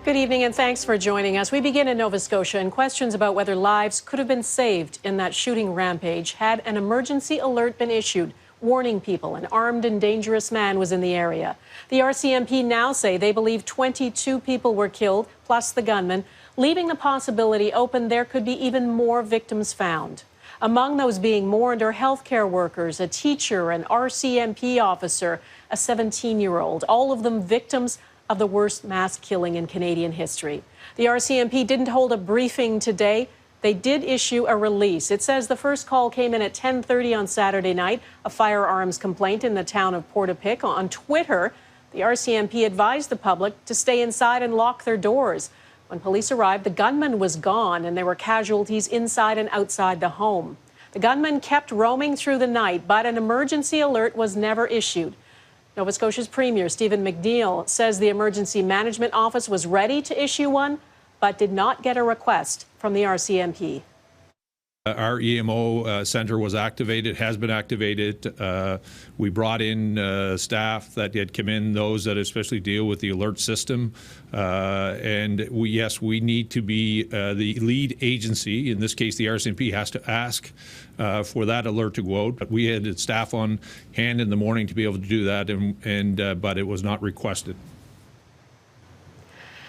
Good evening and thanks for joining us. We begin in Nova Scotia, and questions about whether lives could have been saved in that shooting rampage had an emergency alert been issued, warning people an armed and dangerous man was in the area. The RCMP now say they believe 22 people were killed, plus the gunman, leaving the possibility open there could be even more victims found. Among those being mourned are healthcare workers, a teacher, an RCMP officer, a 17-year-old, all of them victims of the worst mass killing in Canadian history. The RCMP didn't hold a briefing today. They did issue a release. It says the first call came in at 10:30 on Saturday night, a firearms complaint in the town of Portapique. On Twitter, the RCMP advised the public to stay inside and lock their doors. When police arrived, the gunman was gone and there were casualties inside and outside the home. The gunman kept roaming through the night, but an emergency alert was never issued. Nova Scotia's Premier, Stephen McNeil, says the Emergency Management Office was ready to issue one, but did not get a request from the RCMP. Our EMO center was activated, has been activated. We brought in staff that had come in, those that especially deal with the alert system. And we need to be the lead agency. In this case, the RCMP has to ask for that alert to go out. But we had staff on hand in the morning to be able to do that, but it was not requested.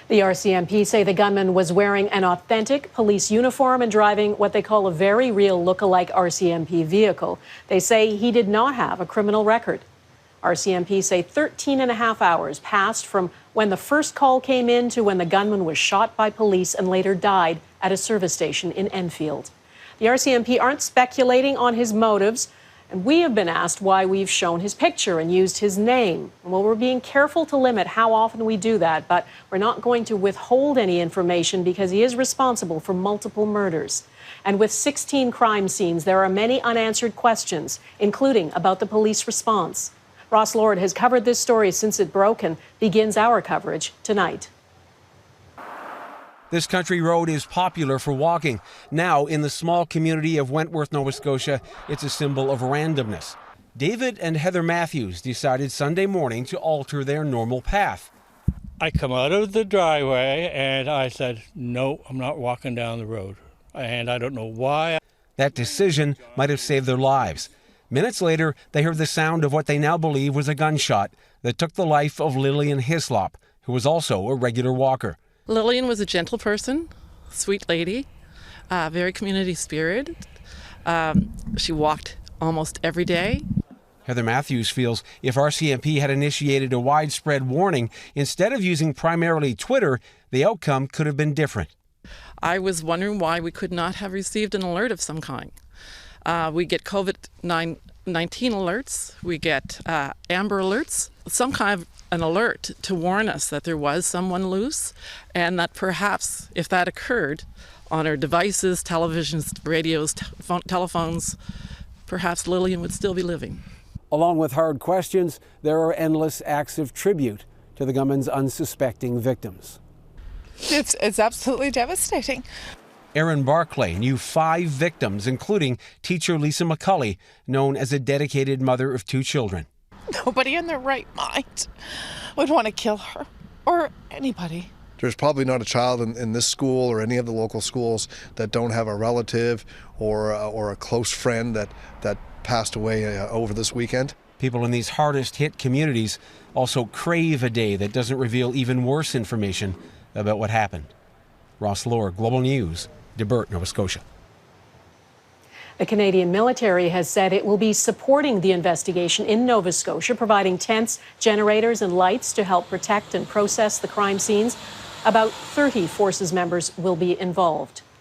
The RCMP say the gunman was wearing an authentic police uniform and driving what they call a very real look-alike RCMP vehicle. They say he did not have a criminal record. RCMP say 13 and a half hours passed from when the first call came in to when the gunman was shot by police and later died at a service station in Enfield. The RCMP aren't speculating on his motives, and we have been asked why we've shown his picture and used his name. Well, we're being careful to limit how often we do that, but we're not going to withhold any information because he is responsible for multiple murders. And with 16 crime scenes, there are many unanswered questions, including about the police response. Ross Lord has covered this story since it broke and begins our coverage tonight. This country road is popular for walking. Now, in the small community of Wentworth, Nova Scotia, it's a symbol of randomness. David and Heather Matthews decided Sunday morning to alter their normal path. I come out of the driveway and I said, no, I'm not walking down the road. And I don't know why. That decision might have saved their lives. Minutes later, they heard the sound of what they now believe was a gunshot that took the life of Lillian Hislop, who was also a regular walker. Lillian was a gentle person, sweet lady, very community spirited. She walked almost every day. Heather Matthews feels if RCMP had initiated a widespread warning instead of using primarily Twitter, the outcome could have been different. I was wondering why we could not have received an alert of some kind. We get COVID-19 alerts, we get Amber alerts, some kind of an alert to warn us that there was someone loose, and that perhaps if that occurred on our devices, televisions, radios, telephones, perhaps Lillian would still be living. Along with hard questions, there are endless acts of tribute to the gunman's unsuspecting victims. It's absolutely devastating. Erin Barclay knew 5 victims, including teacher Lisa McCulley, known as a dedicated mother of 2 children. Nobody in their right mind would want to kill her or anybody. There's probably not a child in this school or any of the local schools that don't have a relative or a close friend that passed away over this weekend. People in these hardest hit communities also crave a day that doesn't reveal even worse information about what happened. Ross Lord, Global News, Debert, Nova Scotia. The Canadian military has said it will be supporting the investigation in Nova Scotia, providing tents, generators, and lights to help protect and process the crime scenes. About 30 forces members will be involved.